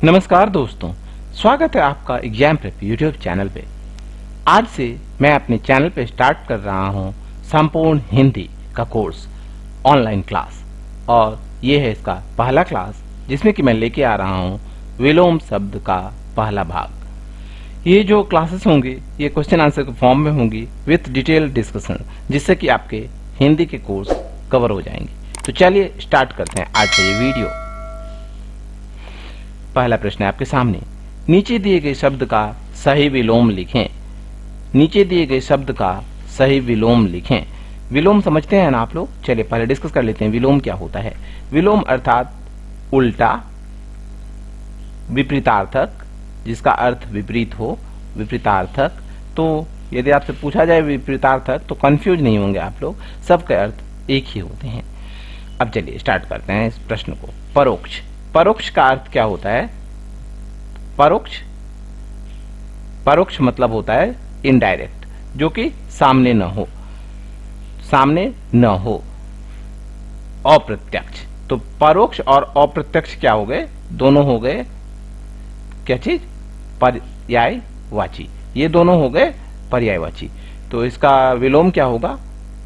नमस्कार दोस्तों, स्वागत है आपका एग्जाम प्रेप यूट्यूब चैनल पे। आज से मैं अपने चैनल पे स्टार्ट कर रहा हूँ संपूर्ण हिंदी का कोर्स ऑनलाइन क्लास, और ये है इसका पहला क्लास जिसमें कि मैं लेके आ रहा हूँ विलोम शब्द का पहला भाग। ये जो क्लासेस होंगी ये क्वेश्चन आंसर के फॉर्म में होंगी विथ डिटेल डिस्कशन, जिससे कि आपके हिंदी के कोर्स कवर हो जाएंगे। तो चलिए स्टार्ट करते हैं आज का ये वीडियो। पहला प्रश्न है आपके सामने, नीचे दिए गए शब्द का सही विलोम लिखें। नीचे दिए गए शब्द का सही विलोम लिखें। विलोम समझते हैं ना आप लोग? चलिए पहले डिस्कस कर लेते हैं विलोम क्या होता है। विलोम अर्थात उल्टा, विपरीतार्थक, जिसका अर्थ विपरीत हो, विपरीतार्थक। तो यदि आपसे पूछा जाए विपरीतार्थक तो कंफ्यूज नहीं होंगे आप लोग, सबके अर्थ एक ही होते हैं। अब चलिए स्टार्ट करते हैं इस प्रश्न को। परोक्ष, परोक्ष का अर्थ क्या होता है? परोक्ष, परोक्ष मतलब होता है इनडायरेक्ट, जो कि सामने न हो, सामने न हो। अप्रत्यक्ष, तो परोक्ष और अप्रत्यक्ष क्या हो गए? दोनों हो गए क्या चीज? पर्यायवाची। ये दोनों हो गए पर्यायवाची। तो इसका विलोम क्या होगा?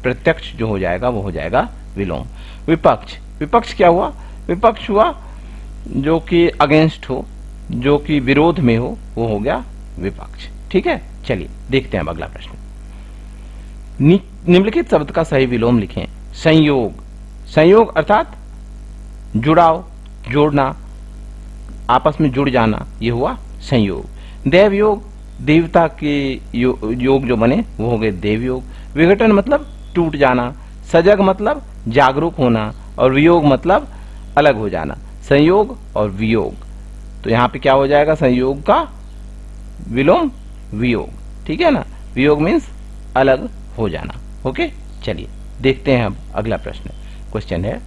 प्रत्यक्ष जो हो जाएगा वो हो जाएगा विलोम। विपक्ष, विपक्ष क्या हुआ? विपक्ष हुआ जो कि अगेंस्ट हो, जो कि विरोध में हो, वो हो गया विपक्ष। ठीक है, चलिए देखते हैं अब अगला प्रश्न। निम्नलिखित शब्द का सही विलोम लिखें। संयोग, संयोग अर्थात जुड़ाव, जोड़ना, आपस में जुड़ जाना, ये हुआ संयोग। देवयोग, देवता के योग जो बने वो हो गए देवयोग। विघटन मतलब टूट जाना। सजग मतलब जागरूक होना, और वियोग मतलब अलग हो जाना। संयोग और वियोग, तो यहां पे क्या हो जाएगा? संयोग का विलोम वियोग। ठीक है ना, वियोग मीन्स अलग हो जाना। ओके, चलिए देखते हैं अब अगला प्रश्न। क्वेश्चन है,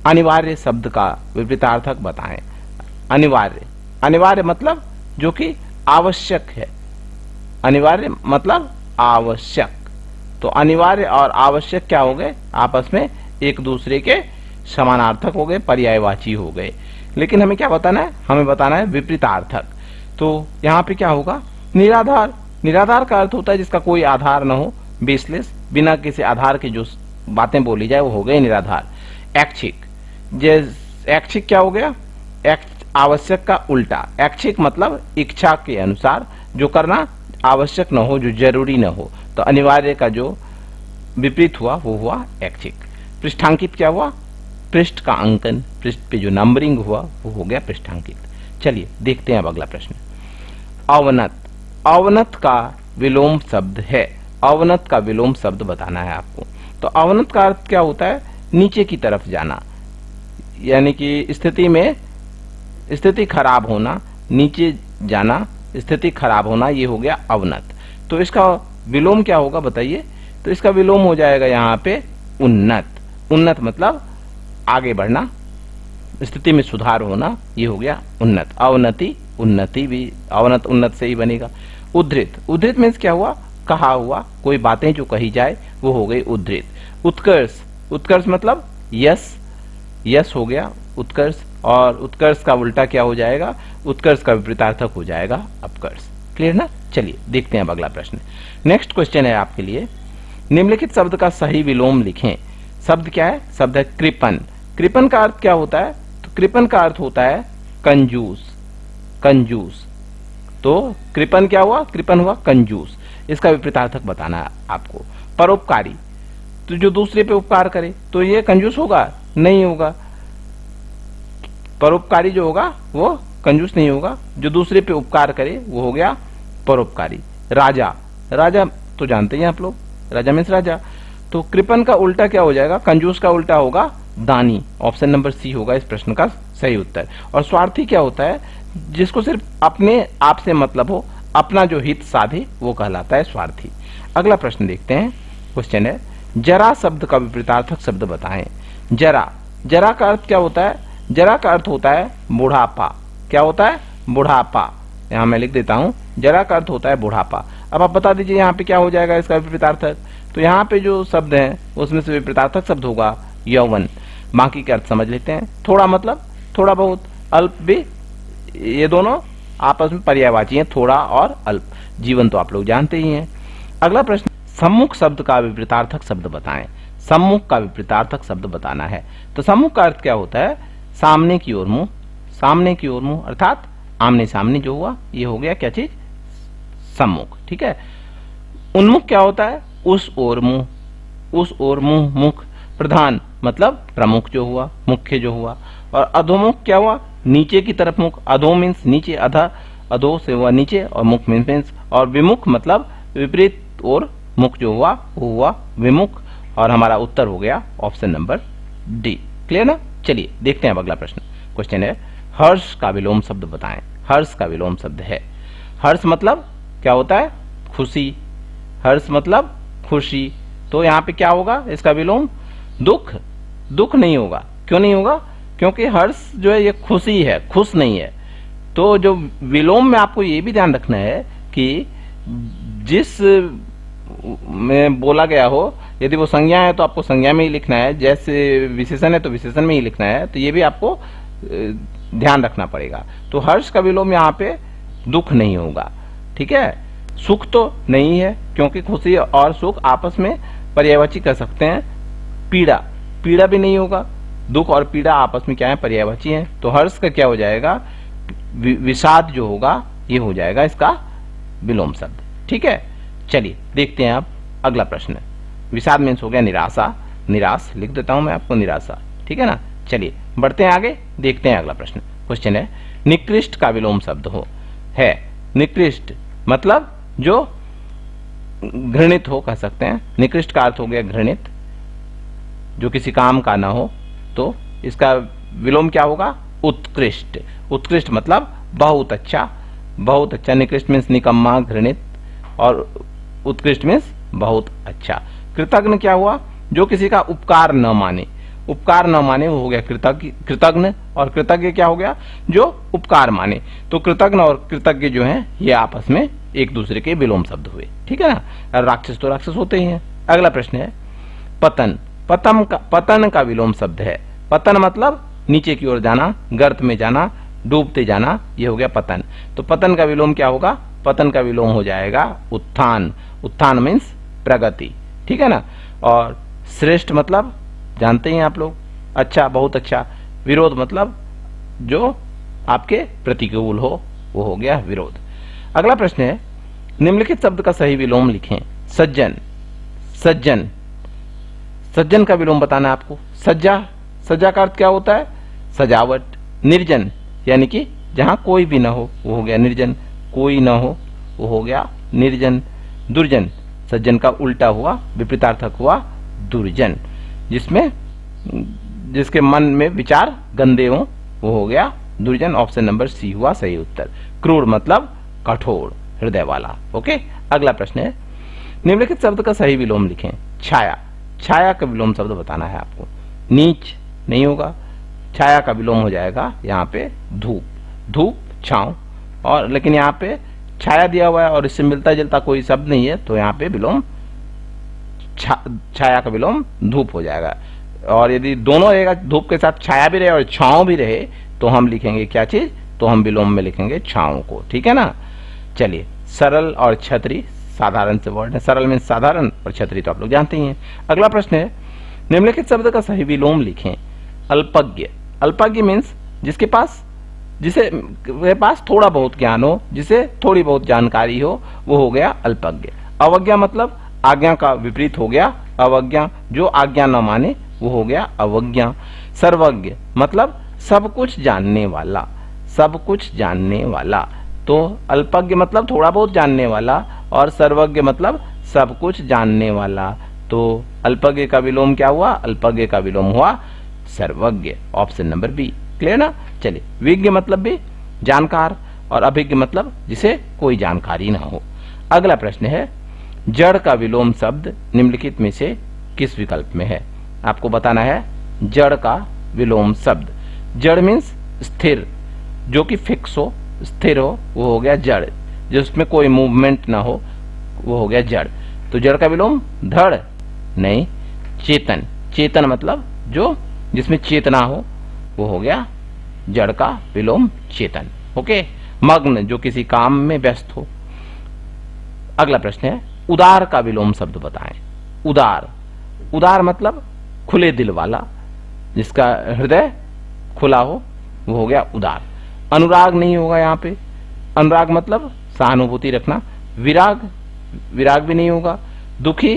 अनिवार्य शब्द का विपरीतार्थक बताएं। अनिवार्य, अनिवार्य मतलब जो कि आवश्यक है। अनिवार्य मतलब आवश्यक। तो अनिवार्य और आवश्यक क्या हो गए? आपस में एक दूसरे के समानार्थक हो गए, पर्यायवाची हो गए। लेकिन हमें क्या बताना है? हमें बताना है विपरीतार्थक। तो यहाँ पे क्या होगा? निराधार, निराधार का अर्थ होता है जिसका कोई आधार न हो, बेसलेस, बिना किसी आधार के जो बातें बोली जाए वो हो गए निराधार। ऐच्छिक, ऐच्छिक क्या हो गया? आवश्यक का उल्टा। ऐच्छिक मतलब इच्छा के अनुसार जो करना आवश्यक न हो, जो जरूरी न हो। तो अनिवार्य का जो विपरीत हुआ वो हुआ ऐच्छिक। पृष्ठांकित क्या हुआ? पृष्ठ का अंकन, पृष्ठ पे जो नंबरिंग हुआ वो हो गया पृष्ठांकित। चलिए देखते हैं अब अगला प्रश्न। अवनत, अवनत का विलोम शब्द है। अवनत का विलोम शब्द बताना है आपको। तो अवनत का अर्थ क्या होता है? नीचे की तरफ जाना, यानी कि स्थिति में, स्थिति खराब होना, नीचे जाना, स्थिति खराब होना, ये हो गया अवनत। तो इसका विलोम क्या होगा बताइए? तो इसका विलोम हो जाएगा यहाँ पे उन्नत। उन्नत मतलब आगे बढ़ना, स्थिति में सुधार होना, ये हो गया उन्नत। अवनति, उन्नति भी अवनत उन्नत से ही बनेगा। उद्धृत, उद्धृत मीन्स क्या हुआ? कहा हुआ, कोई बातें जो कही जाए वो हो गई उद्धृत। उत्कर्ष, उत्कर्ष मतलब यश, यश हो गया उत्कर्ष। और उत्कर्ष का उल्टा क्या हो जाएगा? उत्कर्ष का विपरीतार्थक हो जाएगा अपकर्ष। क्लियर ना? चलिए देखते हैं अब अगला प्रश्न। नेक्स्ट क्वेश्चन है आपके लिए, निम्नलिखित शब्द का सही विलोम लिखें। शब्द क्या है? शब्द है कृपण। कृपण का अर्थ क्या होता है? तो कृपण का अर्थ होता है कंजूस, कंजूस। तो कृपण क्या हुआ? कृपण हुआ कंजूस। इसका विपरीतार्थक बताना है आपको। परोपकारी, तो जो दूसरे पे उपकार करे, तो ये कंजूस होगा? नहीं होगा। परोपकारी जो होगा वो कंजूस नहीं होगा, जो दूसरे पे उपकार करे वो हो गया परोपकारी। राजा, राजा तो जानते हैं आप लोग, राजा मीन्स राजा। तो कृपण का उल्टा क्या हो जाएगा? कंजूस का उल्टा होगा दानी। ऑप्शन नंबर सी होगा इस प्रश्न का सही उत्तर। और स्वार्थी क्या होता है? जिसको सिर्फ अपने आप से मतलब हो, अपना जो हित साधे, वो कहलाता है स्वार्थी। अगला प्रश्न देखते हैं। क्वेश्चन है, जरा शब्द का विपरीतार्थक शब्द बताएं। जरा, जरा का अर्थ क्या होता है? जरा का अर्थ होता है बुढ़ापा। क्या होता है? बुढ़ापा। यहां मैं लिख देता हूं, जरा का अर्थ होता है बुढ़ापा। अब आप बता दीजिए यहाँ पे क्या हो जाएगा इसका विपरीतार्थक। तो यहाँ पे जो शब्द है उसमें से विपरीतार्थक शब्द होगा यौवन। बाकी के अर्थ समझ लेते हैं। थोड़ा मतलब थोड़ा बहुत, अल्प भी ये दोनों आपस में पर्यायवाची हैं, थोड़ा और अल्प। जीवन तो आप लोग जानते ही हैं। अगला प्रश्न, सम्मुख शब्द का विपरीतार्थक शब्द बताएं। सम्मुख का विपरीतार्थक शब्द बताना है। तो सम्मुख का अर्थ क्या होता है? सामने की ओर मुंह, सामने की ओर मुंह अर्थात आमने सामने जो हुआ ये हो गया क्या चीज? सम्मुख। ठीक है। उन्मुख क्या होता है? उस ओर मुंह, उस ओर मुंह, मुख। प्रधान मतलब प्रमुख जो हुआ, मुख्य जो हुआ। और अधोमुख क्या हुआ? नीचे की तरफ मुख। अधो मीन्स नीचे, अधा अधो से हुआ नीचे, और मुख मीन्स। और विमुख मतलब विपरीत और मुख जो हुआ वो हुआ विमुख। और हमारा उत्तर हो गया ऑप्शन नंबर डी। क्लियर ना? चलिए देखते हैं अब अगला प्रश्न। क्वेश्चन है, हर्ष का विलोम शब्द बताएं। हर्ष का विलोम शब्द है, हर्ष मतलब क्या होता है? खुशी। हर्ष मतलब खुशी। तो यहाँ पे क्या होगा इसका विलोम? दुख। दुख नहीं होगा। क्यों नहीं होगा? क्योंकि हर्ष जो है ये खुशी है, खुश नहीं है। तो जो विलोम में आपको ये भी ध्यान रखना है कि जिस में बोला गया हो, यदि वो संज्ञा है तो आपको संज्ञा में ही लिखना है, जैसे विशेषण है तो विशेषण में ही लिखना है। तो ये भी आपको ध्यान रखना पड़ेगा। तो हर्ष का विलोम यहाँ पे दुख नहीं होगा। ठीक है। सुख तो नहीं है, क्योंकि खुशी और सुख आपस में पर्यायवाची कर सकते हैं। पीड़ा, पीड़ा भी नहीं होगा। दुख और पीड़ा आपस में क्या है? पर्यायवाची हैं। तो हर्ष का क्या हो जाएगा? विषाद जो होगा ये हो जाएगा इसका विलोम शब्द। ठीक है। चलिए देखते हैं अब अगला प्रश्न। विषाद मीन्स हो गया निराशा, निराश लिख देता हूं मैं आपको, निराशा। ठीक है ना? चलिए बढ़ते हैं आगे, देखते हैं अगला प्रश्न। क्वेश्चन है, निकृष्ट का विलोम शब्द हो है। निकृष्ट मतलब जो घृणित हो, कह सकते हैं। निकृष्ट का अर्थ हो गया घृणित, जो किसी काम का ना हो। तो इसका विलोम क्या होगा? उत्कृष्ट। उत्कृष्ट मतलब बहुत अच्छा, बहुत अच्छा। निकृष्ट मीन्स निकम्मा, घृणित, और उत्कृष्ट मीन्स बहुत अच्छा। कृतज्ञ क्या हुआ? जो किसी का उपकार न माने। उपकार न माने वो हो गया कृतज्ञ। और कृतज्ञ क्या हो गया? जो उपकार माने। तो कृतज्ञ और कृतज्ञ जो हैं ये आपस में एक दूसरे के विलोम शब्द हुए। ठीक है ना? राक्षस तो राक्षस होते ही हैं। अगला प्रश्न है, पतन। पतन का विलोम शब्द है। पतन मतलब नीचे की ओर जाना, गर्त में जाना, डूबते जाना, ये हो गया पतन। तो पतन का विलोम क्या होगा? पतन का विलोम हो जाएगा उत्थान। उत्थान मीन्स प्रगति। ठीक है ना? और श्रेष्ठ मतलब जानते हैं आप लोग, अच्छा, बहुत अच्छा। विरोध मतलब जो आपके प्रतिकूल हो, वो हो गया विरोध। अगला प्रश्न है, निम्नलिखित शब्द का सही विलोम लिखें। सज्जन। सज्जन, सज्जन का विलोम बताना है आपको। सज्जा, सज्जा का अर्थ क्या होता है? सजावट। निर्जन यानी कि जहां कोई भी ना हो, वो हो गया निर्जन। कोई ना हो, वो हो गया निर्जन। दुर्जन, सज्जन का उल्टा हुआ, विपरीतार्थक हुआ दुर्जन। जिसके मन में विचार गंदे हो, वो हो गया दुर्जन। ऑप्शन नंबर सी हुआ सही उत्तर। क्रूर मतलब कठोर, हृदय वाला। ओके। अगला प्रश्न है, निम्नलिखित शब्द का सही विलोम लिखें। छाया। छाया का विलोम शब्द बताना है आपको। नीच नहीं होगा, छाया का विलोम हो जाएगा यहाँ पे धूप। धूप छांव, और लेकिन यहाँ पे छाया दिया हुआ है और इससे मिलता जुलता कोई शब्द नहीं है, तो यहाँ पे विलोम छाया का विलोम धूप हो जाएगा। और यदि दोनों रहेगा, धूप के साथ छाया भी रहे और छांव भी रहे, तो हम लिखेंगे क्या चीज? तो हम विलोम में लिखेंगे छांव को। ठीक है ना? चलिए, सरल और छतरी साधारण से वर्ड है। सरल में साधारण और छतरी तो आप लोग जानते ही हैं। अगला प्रश्न है, निम्नलिखित शब्द का सही विलोम लिखें। अल्पज्ञ। अल्पज्ञ मीन्स जिसके पास थोड़ा बहुत ज्ञान हो, जिसे थोड़ी बहुत जानकारी हो, वो हो गया अल्पज्ञ। अवज्ञा मतलब आज्ञा का विपरीत हो गया अवज्ञा। जो आज्ञा न माने वो हो गया अवज्ञा। सर्वज्ञ मतलब सब कुछ जानने वाला, सब कुछ जानने वाला। तो अल्पज्ञ मतलब थोड़ा बहुत जानने वाला, और सर्वज्ञ मतलब सब कुछ जानने वाला। तो अल्पज्ञ का विलोम क्या हुआ? अल्पज्ञ का विलोम हुआ सर्वज्ञ। Option number B. क्लियर ना? चलिए, विज्ञ मतलब भी जानकार, और अभिज्ञ मतलब जिसे कोई जानकारी ना हो। अगला प्रश्न है, जड़ का विलोम शब्द निम्नलिखित में से किस विकल्प में है? आपको बताना है जड़ का विलोम शब्द। जड़ मीन्स स्थिर, जो कि फिक्स हो, स्थिर हो, वो हो गया जड़। जिसमें कोई मूवमेंट ना हो, वो हो गया जड़। तो जड़ का विलोम धड़ नहीं, चेतन। चेतन मतलब जो जिसमें चेतना हो, वो हो गया जड़ का विलोम चेतन। ओके, मग्न जो किसी काम में व्यस्त हो। अगला प्रश्न है उदार का विलोम शब्द बताएं। उदार, उदार मतलब खुले दिल वाला, जिसका हृदय खुला हो, वो हो गया उदार। अनुराग नहीं होगा यहाँ पे, अनुराग मतलब सहानुभूति रखना। विराग, विराग भी नहीं होगा। दुखी,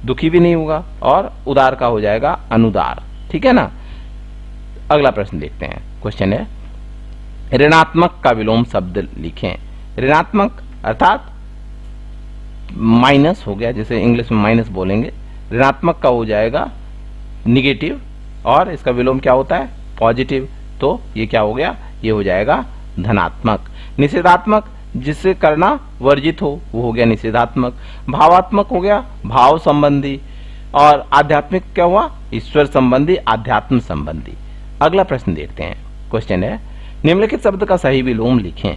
दुखी भी नहीं होगा। और उदार का हो जाएगा अनुदार, ठीक है ना। अगला प्रश्न देखते हैं। क्वेश्चन है ऋणात्मक का विलोम शब्द लिखें। ऋणात्मक अर्थात माइनस हो गया, जैसे इंग्लिश में माइनस बोलेंगे। ऋणात्मक का हो जाएगा निगेटिव, और इसका विलोम क्या होता है? पॉजिटिव। तो ये क्या हो गया? ये हो जाएगा धनात्मक। निषेधात्मक जिससे करना वर्जित हो, वो हो गया निषेधात्मक। भावात्मक हो गया भाव संबंधी। और आध्यात्मिक क्या हुआ? ईश्वर संबंधी, आध्यात्म संबंधी। अगला प्रश्न देखते हैं। क्वेश्चन है निम्नलिखित शब्द का सही विलोम लिखें।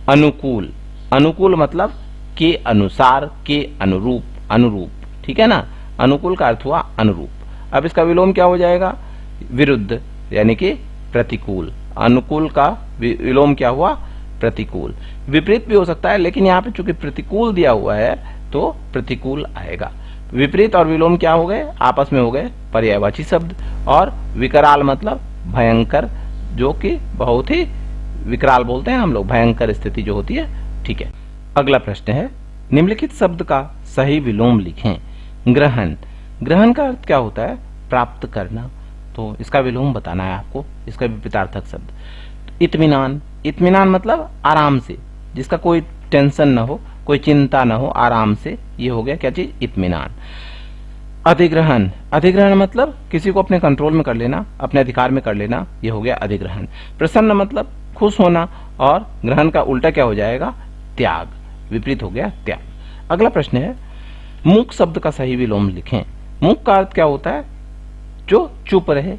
अनुकूल, अनुकूल मतलब के अनुसार, के अनुरूप, अनुरूप, ठीक है ना। अनुकूल का अर्थ हुआ अनुरूप। अब इसका विलोम क्या हो जाएगा? विरुद्ध, यानी कि प्रतिकूल। अनुकूल का विलोम क्या हुआ? प्रतिकूल। विपरीत भी हो सकता है, लेकिन यहाँ पे चूंकि प्रतिकूल दिया हुआ है तो प्रतिकूल आएगा। विपरीत और विलोम क्या हो गए? आपस में हो गए पर्यायवाची शब्द। और विकराल मतलब भयंकर, जो कि बहुत ही विकराल बोलते हैं हम लोग, भयंकर स्थिति जो होती है, ठीक है। अगला प्रश्न है निम्नलिखित शब्द का सही विलोम लिखें। ग्रहण, ग्रहण का अर्थ क्या होता है? प्राप्त करना। तो इसका विलोम बताना है आपको, इसका विपरीतार्थक शब्द। इत्मीनान, इत्मीनान मतलब आराम से, जिसका कोई टेंशन ना हो, कोई चिंता ना हो, आराम से। ये हो गया क्या चीज? इत्मीनान। अधिग्रहण, अधिग्रहण मतलब किसी को अपने कंट्रोल में कर लेना, अपने अधिकार में कर लेना, ये हो गया अधिग्रहण। प्रसन्न मतलब खुश होना, और ग्रहण का उल्टा क्या हो जाएगा? त्याग, विपरीत हो गया त्याग। अगला प्रश्न है मूक शब्द का सही विलोम लिखें। मूक का अर्थ क्या होता है? जो चुप रहे,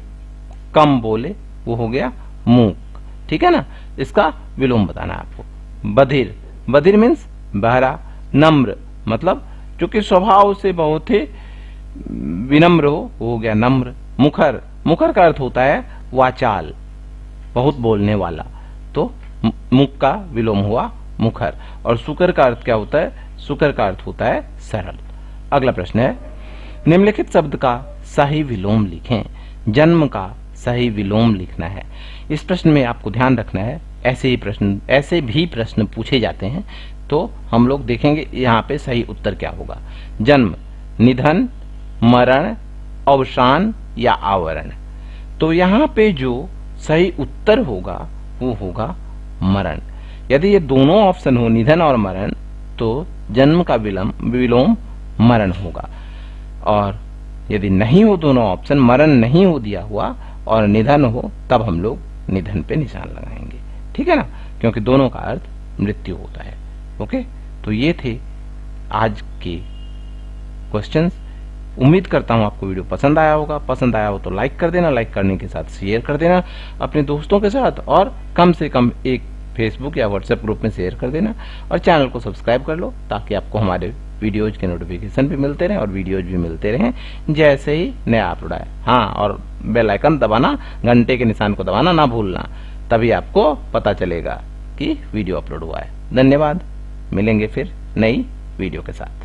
कम बोले, वो हो गया मूक, ठीक है ना। इसका विलोम बताना है आपको। बधिर, बधिर मीन्स बहरा। नम्र मतलब जो कि स्वभाव से बहुत ही विनम्र हो, वो हो गया नम्र। मुखर, मुखर का अर्थ होता है वाचाल, बहुत बोलने वाला। तो मुख का विलोम हुआ मुखर। और सुकर का अर्थ क्या होता है? सुकर का अर्थ होता है सरल। अगला प्रश्न है निम्नलिखित शब्द का सही विलोम लिखें। जन्म का सही विलोम लिखना है। इस प्रश्न में आपको ध्यान रखना है, ऐसे भी प्रश्न पूछे जाते हैं, तो हम लोग देखेंगे यहाँ पे सही उत्तर क्या होगा। जन्म, निधन, मरण, अवसान या आवरण। तो यहाँ पे जो सही उत्तर होगा वो होगा मरण। यदि ये दोनों ऑप्शन हो, निधन और मरण, तो जन्म का विलोम मरण होगा। और यदि नहीं हो दोनों ऑप्शन, मरण नहीं हो दिया हुआ और निधन हो, तब हम लोग निधन पे निशान लगाएंगे, ठीक है ना, क्योंकि दोनों का अर्थ मृत्यु होता है। ओके, तो ये थे आज के क्वेश्चंस। उम्मीद करता हूं आपको वीडियो पसंद आया होगा। पसंद आया हो तो लाइक कर देना, लाइक करने के साथ शेयर कर देना अपने दोस्तों के साथ, और कम से कम एक फेसबुक या व्हाट्सएप ग्रुप में शेयर कर देना। और चैनल को सब्सक्राइब कर लो, ताकि आपको हमारे वीडियोज के नोटिफिकेशन भी मिलते रहें और वीडियोज भी मिलते रहें जैसे ही नया अपलोड आए। हाँ, और बेल आइकन दबाना, घंटे के निशान को दबाना ना भूलना, तभी आपको पता चलेगा कि वीडियो अपलोड हुआ है। धन्यवाद, मिलेंगे फिर नई वीडियो के साथ।